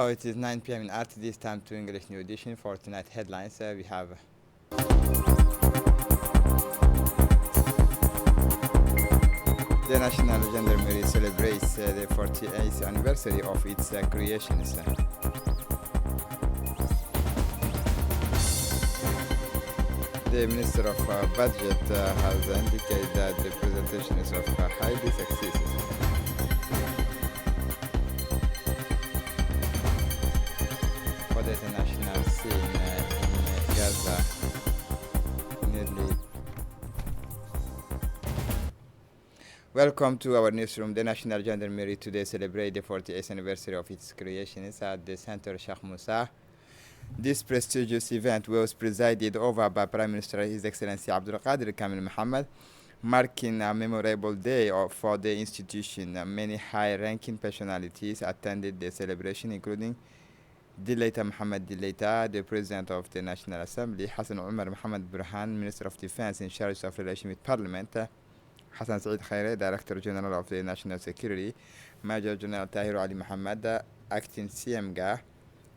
it is 9 p.m. in RTD. It's time to English New Edition for tonight headlines. We have the National Gendarmerie celebrates the 48th anniversary of its creation. The Minister of Budget has indicated that the presentation is of highly successful. For the international scene in Gaza, nearly. Welcome to our newsroom. The National Gendarmerie today celebrates the 48th anniversary of its creation. It's at the Center Sheikh Moussa. This prestigious event was presided over by Prime Minister His Excellency Abdul Qadir Kamil Mohammed, marking a memorable day for the institution. Many high-ranking personalities attended the celebration, including Dilaita Mohammed Dilaita, the President of the National Assembly, Hassan Umar Mohammed Burhan, Minister of Defense in charge of relations with Parliament, Hassan Saeed Khaire, Director General of the National Security, Major General Tahir Ali Mohammed, Acting CMGA,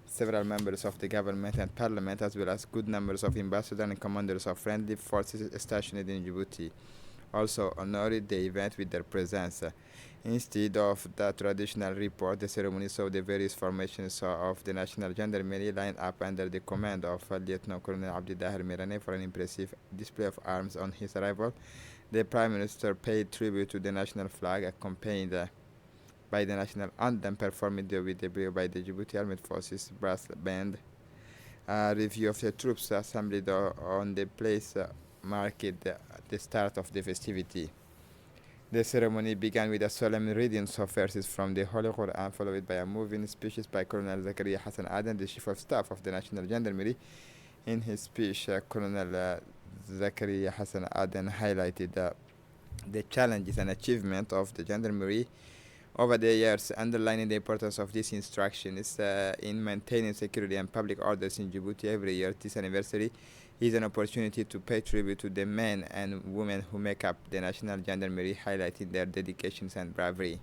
several members of the government and parliament, as well as good numbers of ambassadors and commanders of friendly forces stationed in Djibouti, also honored the event with their presence. Instead of the traditional report, the ceremony saw the various formations of the National Gendarmerie lined up under the command of Lieutenant Colonel Abdi Dahir Mirane for an impressive display of arms. On his arrival, the Prime Minister paid tribute to the national flag, accompanied by the national anthem performed by the Djibouti Armed Forces brass band. A review of the troops assembled on the place marked the start of the festivity. The ceremony began with a solemn reading of verses from the Holy Quran, followed by a moving speech by Colonel Zakaria Hassan Aden, the Chief of Staff of the National Gendarmerie. In his speech, Colonel Zakaria Hassan Aden highlighted the challenges and achievements of the Gendarmerie over the years, underlining the importance of these instructions in maintaining security and public orders in Djibouti. Every year, this anniversary is an opportunity to pay tribute to the men and women who make up the National Gendarmerie, highlighting their dedications and bravery.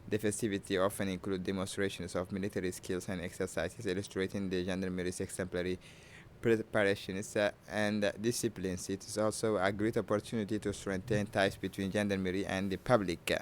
The festivity often includes demonstrations of military skills and exercises, illustrating the Gendarmerie's exemplary preparations and disciplines. It is also a great opportunity to strengthen ties between Gendarmerie and the public.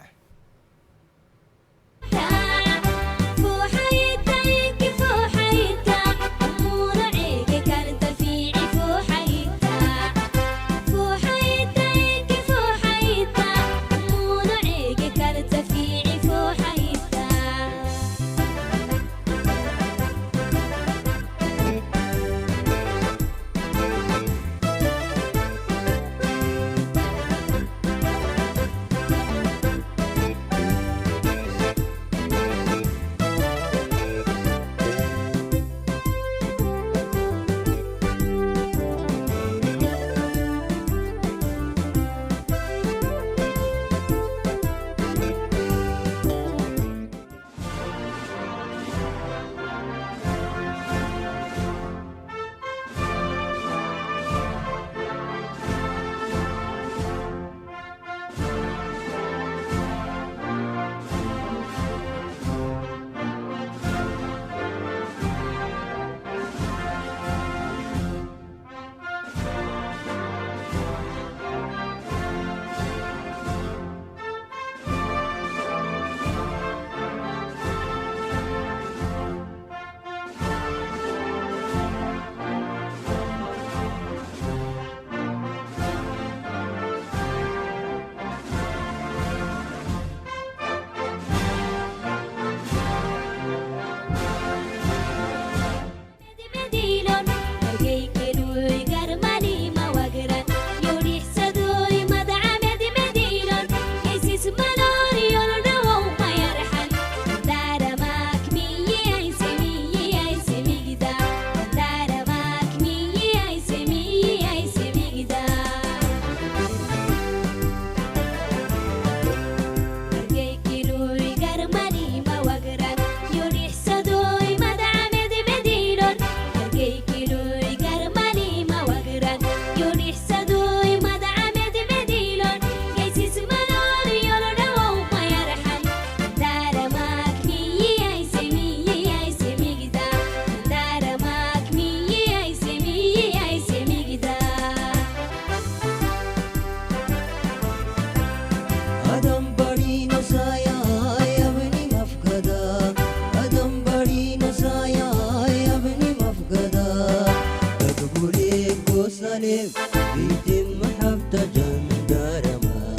سريم يتم حفظ جندرما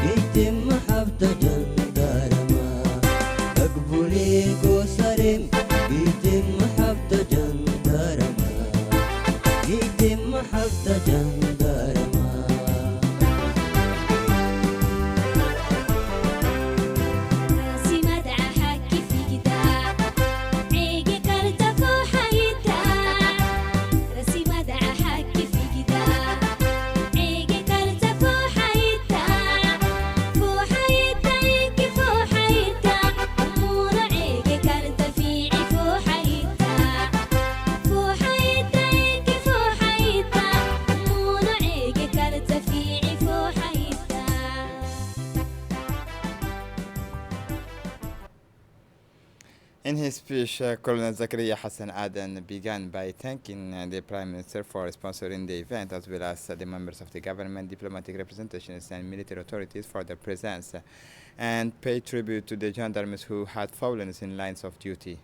يتم حفظ جندرما أقبلي كسرم يتم حفظ جندرما يتم حفظ جندرما In his speech, Colonel Zakaria Hassan Adan began by thanking the Prime Minister for sponsoring the event, as well as the members of the government, diplomatic representations, and military authorities for their presence, and paid tribute to the gendarmes who had fallen in lines of duty.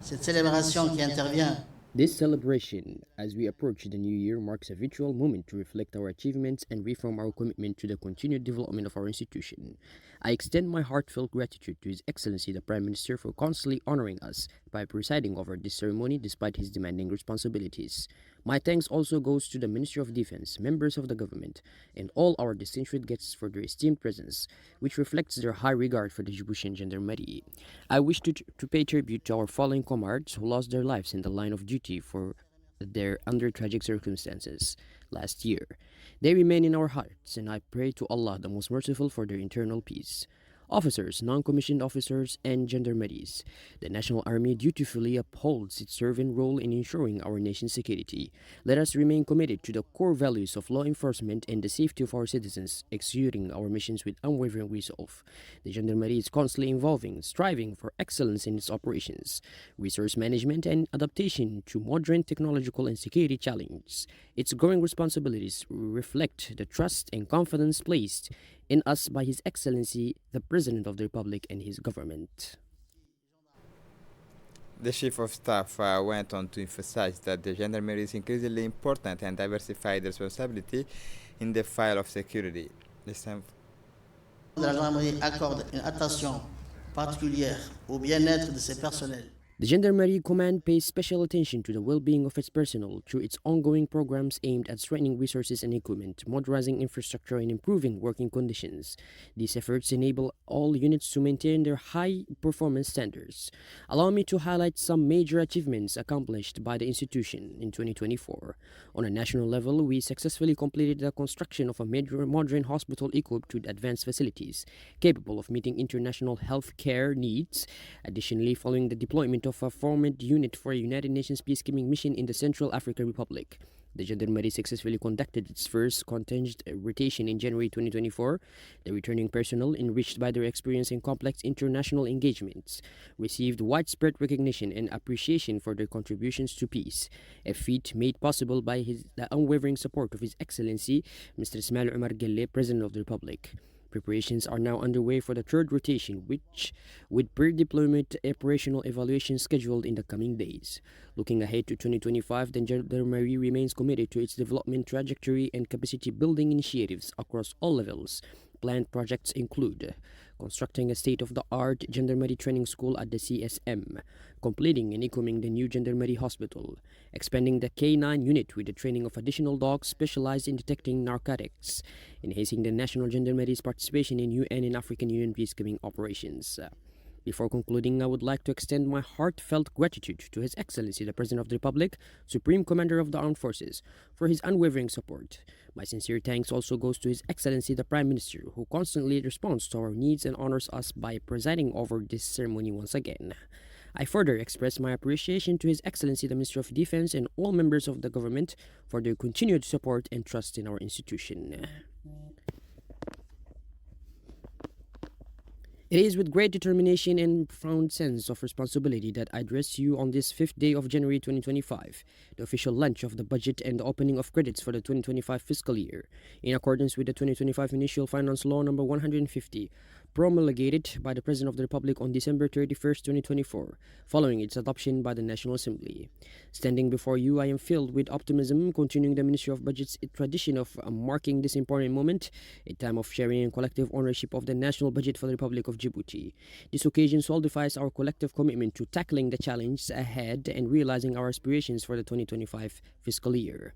Cette célébration qui intervient This celebration, as we approach the new year, marks a vital moment to reflect our achievements and reaffirm our commitment to the continued development of our institution. I extend my heartfelt gratitude to His Excellency the Prime Minister for constantly honoring us by presiding over this ceremony despite his demanding responsibilities. My thanks also goes to the Ministry of Defense, members of the government, and all our distinguished guests for their esteemed presence, which reflects their high regard for the Djiboutian Gendarmerie. I wish to pay tribute to our fallen comrades who lost their lives in the line of duty for their under tragic circumstances last year. They remain in our hearts, and I pray to Allah the Most Merciful for their eternal peace. Officers, non-commissioned officers, and gendarmeries. The National Army dutifully upholds its servant role in ensuring our nation's security. Let us remain committed to the core values of law enforcement and the safety of our citizens, executing our missions with unwavering resolve. The Gendarmerie is constantly evolving, striving for excellence in its operations, resource management, and adaptation to modern technological and security challenges. Its growing responsibilities reflect the trust and confidence placed in us by His Excellency, the President of the Republic, and his government. The Chief of Staff went on to emphasize that the Gendarmerie is increasingly important and diversified responsibility in the field of security. This time, la gendarmerie accorde une attention particulière au bien-être de ses personnels. The Gendarmerie Command pays special attention to the well-being of its personnel through its ongoing programs aimed at strengthening resources and equipment, modernizing infrastructure, and improving working conditions. These efforts enable all units to maintain their high performance standards. Allow me to highlight some major achievements accomplished by the institution in 2024. On a national level, we successfully completed the construction of a major modern hospital equipped with advanced facilities, capable of meeting international health care needs. Additionally, following the deployment of a formed unit for a United Nations peacekeeping mission in the Central African Republic, the Gendarmerie successfully conducted its first contingent rotation in January 2024. The returning personnel, enriched by their experience in complex international engagements, received widespread recognition and appreciation for their contributions to peace, a feat made possible by the unwavering support of His Excellency Mr. Ismail Omar Guelleh, President of the Republic. Preparations are now underway for the third rotation, which, with pre-deployment operational evaluation scheduled in the coming days. Looking ahead to 2025, the Gendarmerie remains committed to its development trajectory and capacity-building initiatives across all levels. Planned projects include constructing a state-of-the-art Gendarmerie training school at the CSM, completing and equipping the new Gendarmerie hospital, expanding the K9 unit with the training of additional dogs specialized in detecting narcotics, enhancing the National Gendarmerie's participation in UN and African Union peacekeeping operations. Before concluding, I would like to extend my heartfelt gratitude to His Excellency the President of the Republic, Supreme Commander of the Armed Forces, for his unwavering support. My sincere thanks also goes to His Excellency the Prime Minister, who constantly responds to our needs and honors us by presiding over this ceremony once again. I further express my appreciation to His Excellency the Minister of Defense and all members of the government for their continued support and trust in our institution. It is with great determination and profound sense of responsibility that I address you on this 5th day of January 2025, the official launch of the budget and the opening of credits for the 2025 fiscal year. In accordance with the 2025 Initial Finance Law number 150, promulgated by the President of the Republic on December 31st, 2024, following its adoption by the National Assembly. Standing before you, I am filled with optimism, continuing the Ministry of Budget's tradition of marking this important moment, a time of sharing and collective ownership of the national budget for the Republic of Djibouti. This occasion solidifies our collective commitment to tackling the challenges ahead and realizing our aspirations for the 2025 fiscal year.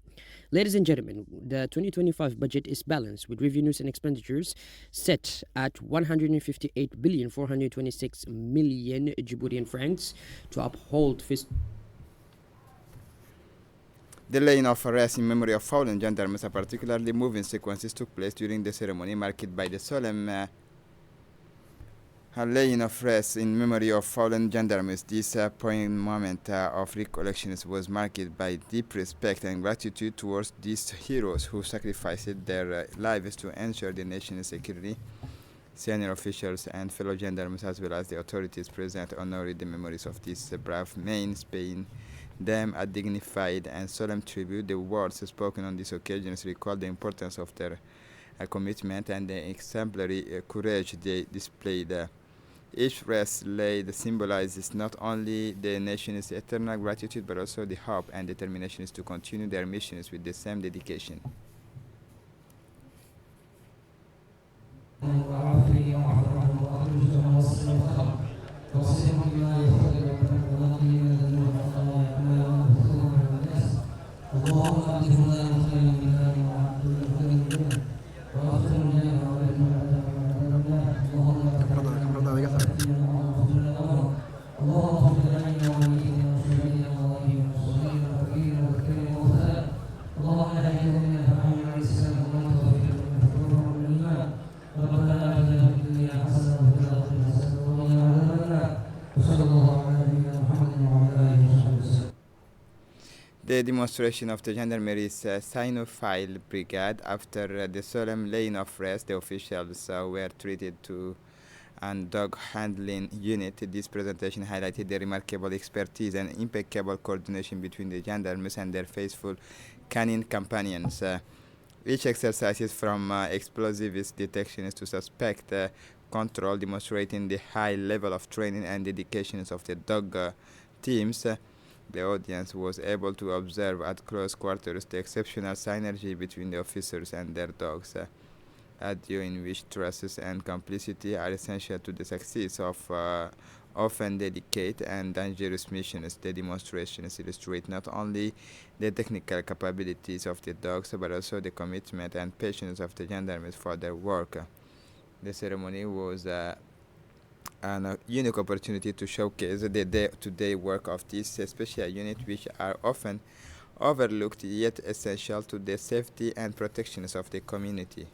Ladies and gentlemen, the 2025 budget is balanced with revenues and expenditures set at 158,426 million Djiboutian francs to uphold The laying of arrests in memory of fallen gendarmes, a particularly moving sequences took place during the ceremony marked by the solemn laying of arrests in memory of fallen gendarmes. This poignant moment of recollections was marked by deep respect and gratitude towards these heroes who sacrificed their lives to ensure the nation's security. Senior officials and fellow gendarmes, as well as the authorities present, honored the memories of these brave men, paying them a dignified and solemn tribute. The words spoken on these occasions recall the importance of their commitment and the exemplary courage they displayed. Each rest laid symbolizes not only the nation's eternal gratitude but also the hope and determination to continue their missions with the same dedication. The demonstration of the Gendarmerie's Cynophile Brigade. After the solemn laying of rest, the officials were treated to and dog handling unit. This presentation highlighted the remarkable expertise and impeccable coordination between the gendarmes and their faithful canine companions. Each exercises from explosives detections to suspect control, demonstrating the high level of training and dedications of the dog teams. The audience was able to observe at close quarters the exceptional synergy between the officers and their dogs, a duo in which trust and complicity are essential to the success of often delicate and dangerous missions. The demonstrations illustrate not only the technical capabilities of the dogs but also the commitment and patience of the gendarmes for their work. The ceremony was a unique opportunity to showcase the day-to-day work of this special unit, which are often overlooked yet essential to the safety and protections of the community.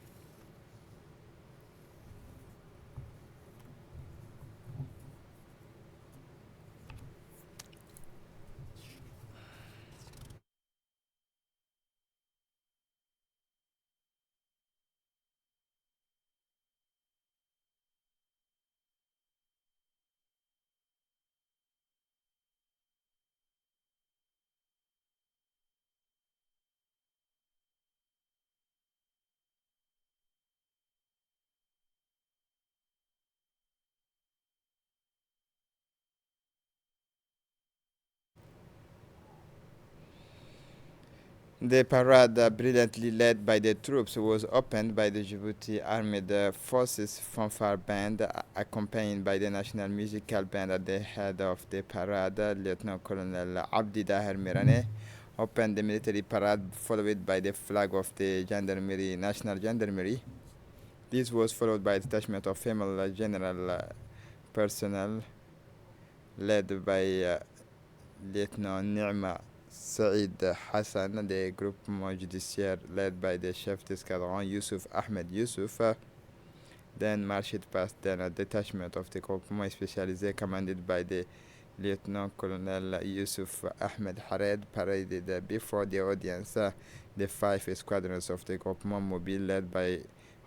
The parade, brilliantly led by the troops, was opened by the Djibouti Armed Forces Fanfare Band, accompanied by the National Musical Band. At the head of the parade, Lieutenant Colonel Abdi Daher Mirane opened the military parade, followed by the flag of the Gendarmerie, National Gendarmerie. This was followed by a detachment of female general personnel, led by Lieutenant Ni'ma Saeed Hassan. The groupement judiciaire, led by the chef d'escadron Yusuf Ahmed Yusuf, then marched past a detachment of the groupement spécialisé commanded by the Lieutenant Colonel Yusuf Ahmed Hared, paraded before the audience. The 5 squadrons of the groupement mobile, led by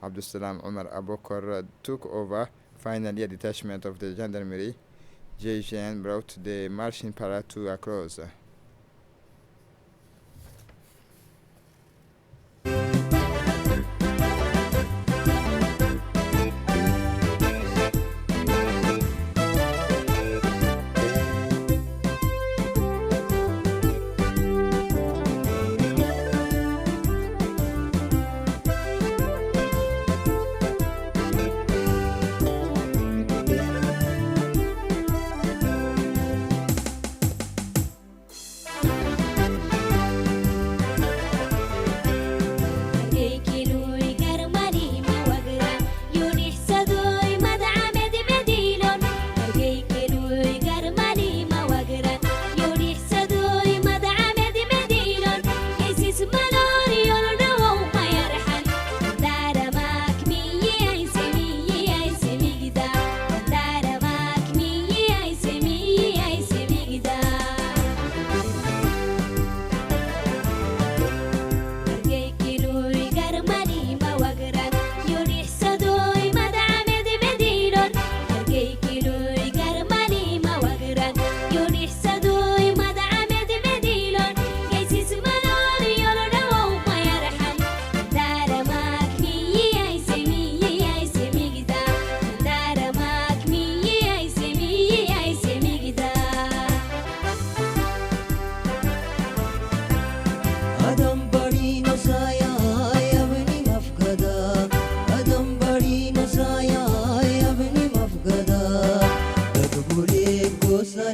Abdussalam Omar Abokor, took over. Finally, a detachment of the gendarmerie GIGN brought the marching parade to a close.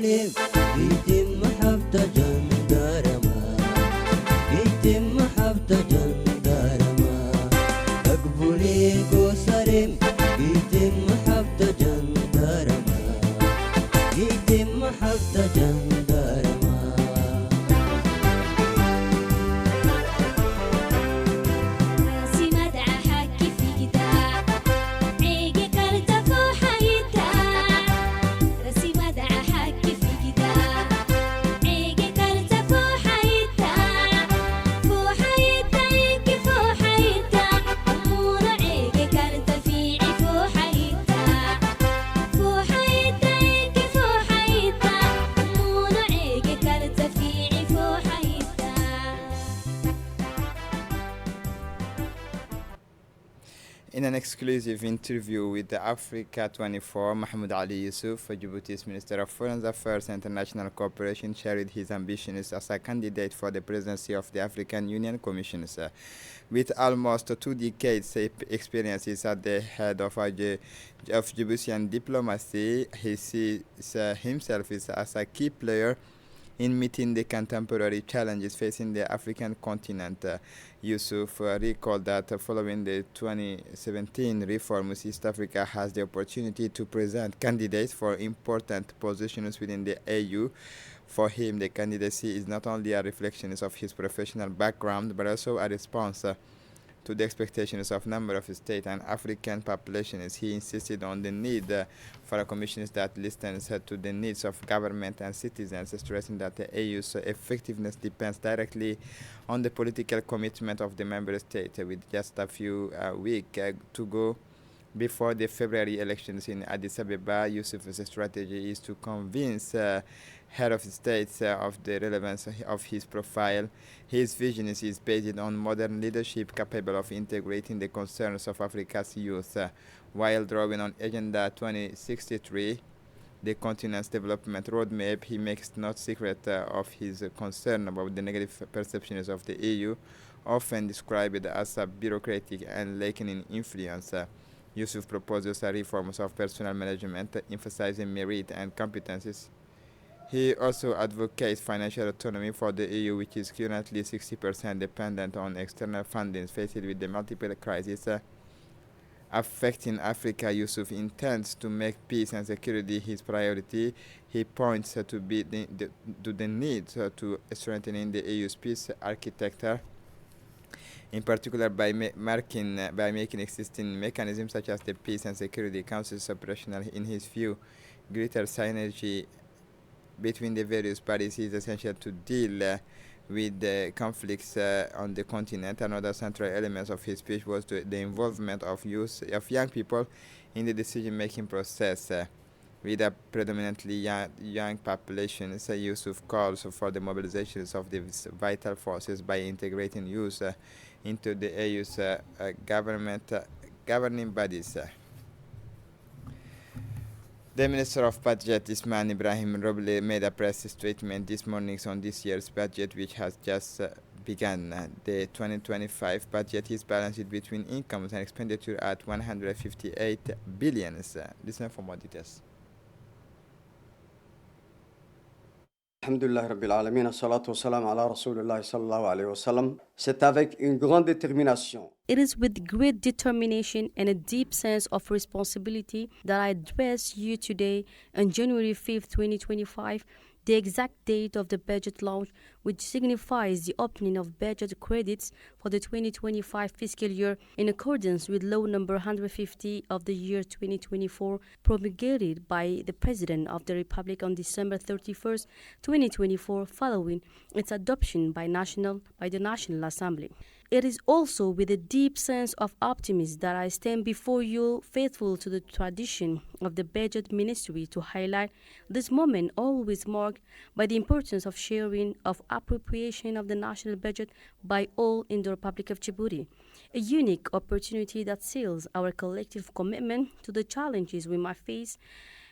سليم يتم حفظ جندارما يتم حفظ جندارما أقبلي كوسرم يتم حفظ جندارما يتم حفظ جندارما In an exclusive interview with the Africa 24, Mahmoud Ali Yusuf, Djibouti's Minister of Foreign Affairs and International Cooperation, shared his ambitions as a candidate for the presidency of the African Union Commission. With almost 2 decades experiences at the head of Djiboutian diplomacy, he sees himself as a key player in meeting the contemporary challenges facing the African continent. Yusuf recalled that following the 2017 reforms, East Africa has the opportunity to present candidates for important positions within the AU. For him, the candidacy is not only a reflection of his professional background, but also a response to the expectations of a number of state and African populations. He insisted on the need for a commission that listens to the needs of government and citizens, stressing that the AU's effectiveness depends directly on the political commitment of the member state. With just a few weeks to go before the February elections in Addis Ababa, Yusuf's strategy is to convince head of states of the relevance of his profile. His vision is based on modern leadership capable of integrating the concerns of Africa's youth, while drawing on Agenda 2063, the continent's development roadmap. He makes no secret of his concern about the negative perceptions of the EU, often described as bureaucratic and lacking in influence. Yusuf proposes reforms of personal management, emphasizing merit and competencies. He also advocates financial autonomy for the EU, which is currently 60% dependent on external funding. Faced with the multiple crises affecting Africa, Yusuf intends to make peace and security his priority. He points to the need to strengthening the EU's peace architecture, in particular by making existing mechanisms such as the Peace and Security Councils operational. In his view, greater synergy between the various parties is essential to deal with the conflicts on the continent. Another central element of his speech was the involvement of young people in the decision-making process. With a predominantly young population, Yusuf calls for the mobilizations of the vital forces by integrating youth into the EU's governing bodies. The Minister of Budget, Ismail Ibrahim Roble, made a press statement this morning on this year's budget, which has just begun. The 2025 budget is balanced between incomes and expenditure at 158 billion. Listen for more details. Alhamdulillah Rabbil Alamin, salatu wassalam ala Rasulullah sallallahu alayhi wa sallam. C'est avec une grande détermination. It is with great determination and a deep sense of responsibility that I address you today on January 5th, 2025, the exact date of the budget launch, which signifies the opening of budget credits for the 2025 fiscal year in accordance with Law Number 150 of the year 2024, promulgated by the President of the Republic on December 31st, 2024, following its adoption by the National Assembly. It is also with a deep sense of optimism that I stand before you, faithful to the tradition of the Budget Ministry, to highlight this moment always marked by the importance of sharing of appropriation of the national budget by all in the Republic of Djibouti, a unique opportunity that seals our collective commitment to the challenges we might face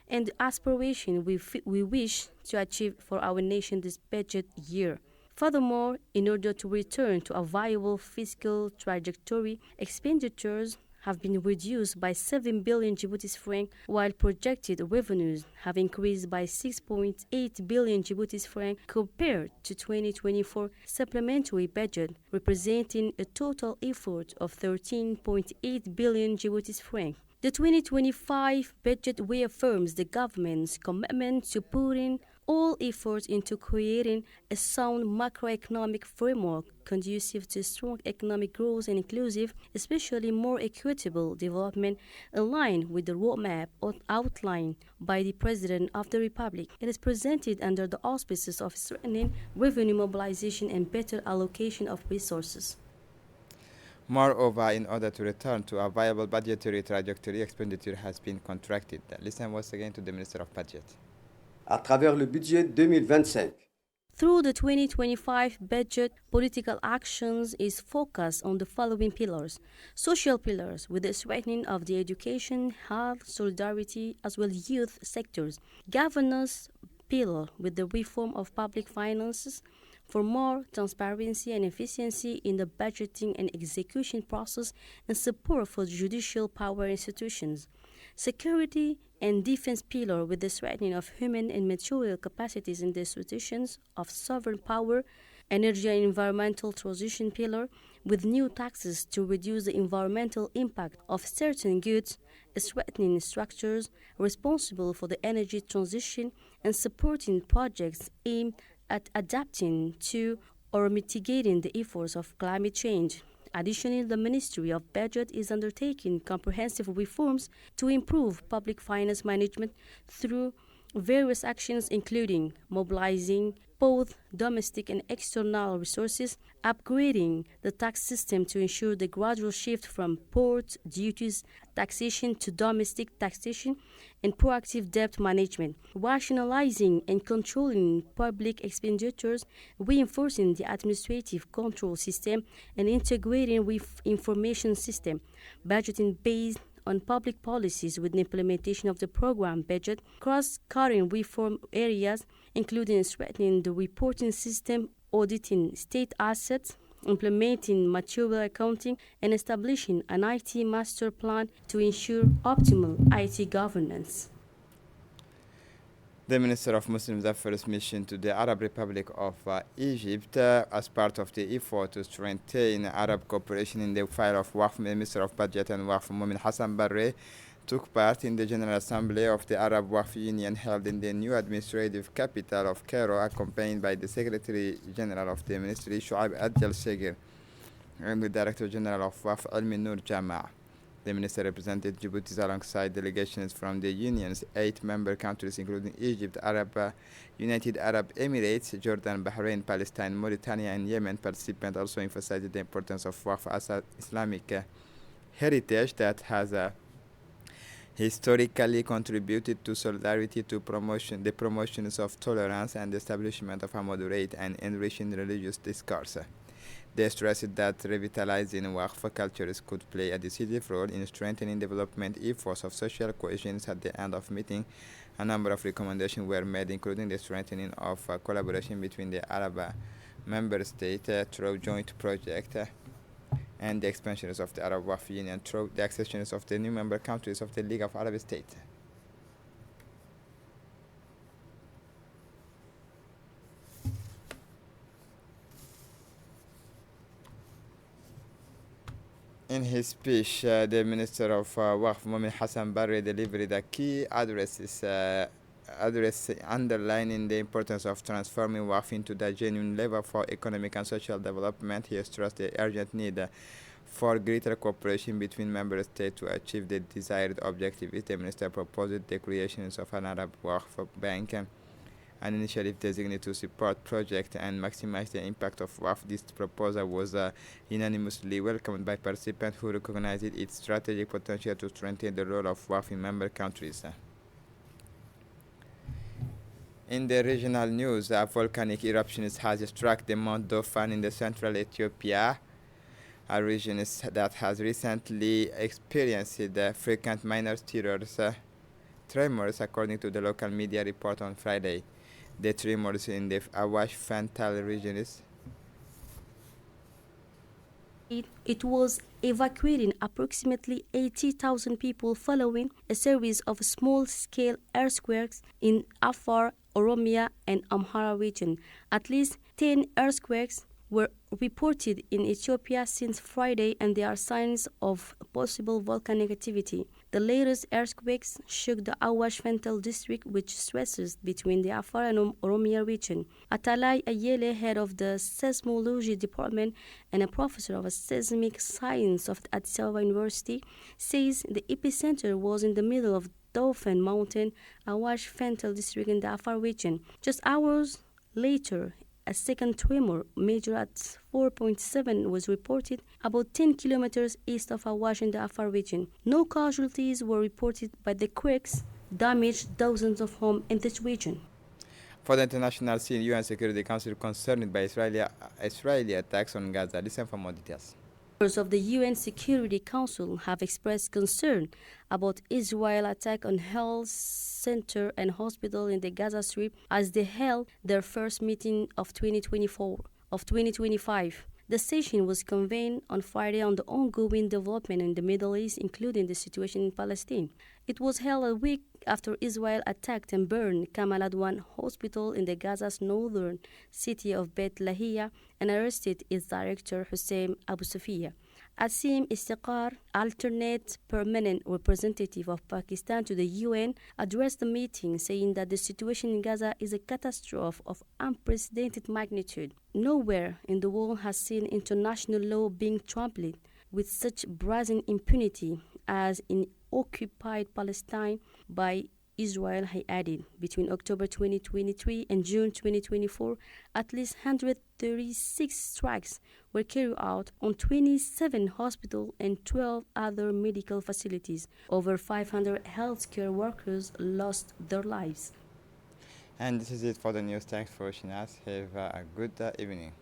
and the aspiration we wish to achieve for our nation this budget year. Furthermore, in order to return to a viable fiscal trajectory, expenditures have been reduced by 7 billion Djibouti francs, while projected revenues have increased by 6.8 billion Djibouti francs compared to 2024 supplementary budget, representing a total effort of 13.8 billion Djibouti francs. The 2025 budget reaffirms the government's commitment to putting all efforts into creating a sound macroeconomic framework conducive to strong economic growth and inclusive, especially more equitable development aligned with the roadmap outlined by the President of the Republic. It is presented under the auspices of strengthening revenue mobilization and better allocation of resources. Moreover, in order to return to a viable budgetary trajectory, expenditure has been contracted. Listen once again to the Minister of Budget. À travers le budget 2025, Through the 2025 budget, political actions is focused on the following pillars. Social pillars, with the strengthening of the education, health, solidarity, as well as youth sectors. Governance pillar, with the reform of public finances for more transparency and efficiency in the budgeting and execution process and support for judicial power institutions. Security and defense pillar, with the strengthening of human and material capacities in the institutions of sovereign power. Energy and environmental transition pillar, with new taxes to reduce the environmental impact of certain goods, strengthening structures responsible for the energy transition and supporting projects aimed at adapting to or mitigating the efforts of climate change. Additionally, the Ministry of Budget is undertaking comprehensive reforms to improve public finance management through various actions, including mobilizing both domestic and external resources, upgrading the tax system to ensure the gradual shift from port duties taxation to domestic taxation, and proactive debt management, rationalizing and controlling public expenditures, reinforcing the administrative control system, and integrating with information system, budgeting based on public policies with the implementation of the program budget, cross-cutting reform areas, including strengthening the reporting system, auditing state assets, implementing material accounting, and establishing an IT master plan to ensure optimal IT governance. The Minister of Muslims Affairs mission to the Arab Republic of Egypt as part of the effort to strengthen Arab cooperation in the file of Waqf. Minister of Budget and Waqf Momin Hassan Barre took part in the General Assembly of the Arab Waqf Union held in the new administrative capital of Cairo, accompanied by the Secretary General of the Ministry, Shuaib Adjal Shegir, and the Director General of Waqf, Almi Nur Jama'. The minister represented Djibouti alongside delegations from the Union's 8 member countries, including Egypt, United Arab Emirates, Jordan, Bahrain, Palestine, Mauritania, and Yemen. Participants also emphasized the importance of Waqf as an Islamic heritage that has historically contributed to solidarity, to the promotions of tolerance, and the establishment of a moderate and enriching religious discourse. They stressed that revitalizing Waqf cultures could play a decisive role in strengthening development efforts of social cohesion. At the end of meeting, a number of recommendations were made, including the strengthening of collaboration between the Arab member states through joint projects and the expansions of the Arab Waqf Union through the accessions of the new member countries of the League of Arab States. In his speech, the Minister of Waqf, Momin Hassan Barre, delivered a key address underlining the importance of transforming Waqf into the genuine lever for economic and social development. He stressed the urgent need for greater cooperation between member states to achieve the desired objectives. The Minister proposed the creation of an Arab Waqf Bank, an initiative designated to support projects and maximize the impact of Waqf. This proposal was unanimously welcomed by participants who recognized its strategic potential to strengthen the role of Waqf in member countries. In the regional news, a volcanic eruption has struck the Mount Dauphin in the central Ethiopia, a region that has recently experienced frequent minor tremors, according to the local media report on Friday. The tremors in the Awash Fantal region It was evacuating approximately 80,000 people following a series of small-scale earthquakes in Afar, Oromia, and Amhara region. At least 10 earthquakes were reported in Ethiopia since Friday, and there are signs of possible volcanic activity. The latest earthquakes shook the Awash Fental district, which stretches between the Afar and Oromia region. Atalay Ayele, head of the seismology department and a professor of seismic science at Addis Ababa University, says the epicenter was in the middle of Dauphin Mountain, Awash Fental district in the Afar region. Just hours later, a second tremor, measured at 4.7, was reported about 10 kilometers east of Awash in the Afar region. No casualties were reported, but the quakes damaged dozens of homes in this region. For the international scene, UN Security Council concerned by Israeli attacks on Gaza. Listen for more details. Members of the UN Security Council have expressed concern about Israel attack on health center and hospital in the Gaza Strip as they held their first meeting of 2025. The session was convened on Friday on the ongoing development in the Middle East, including the situation in Palestine. It was held a week after Israel attacked and burned Kamal Adwan Hospital in the Gaza's northern city of Beit Lahia and arrested its director Hussein Abu Sofia. Asim Istiqar, alternate permanent representative of Pakistan to the UN, addressed the meeting, saying that the situation in Gaza is a catastrophe of unprecedented magnitude. Nowhere in the world has seen international law being trampled with such brazen impunity as in occupied Palestine by Israel, he added. Between October 2023 and June 2024, at least 136 strikes were carried out on 27 hospitals and 12 other medical facilities. Over 500 healthcare workers lost their lives. And this is it for the news. Thanks for watching us. Have a good evening.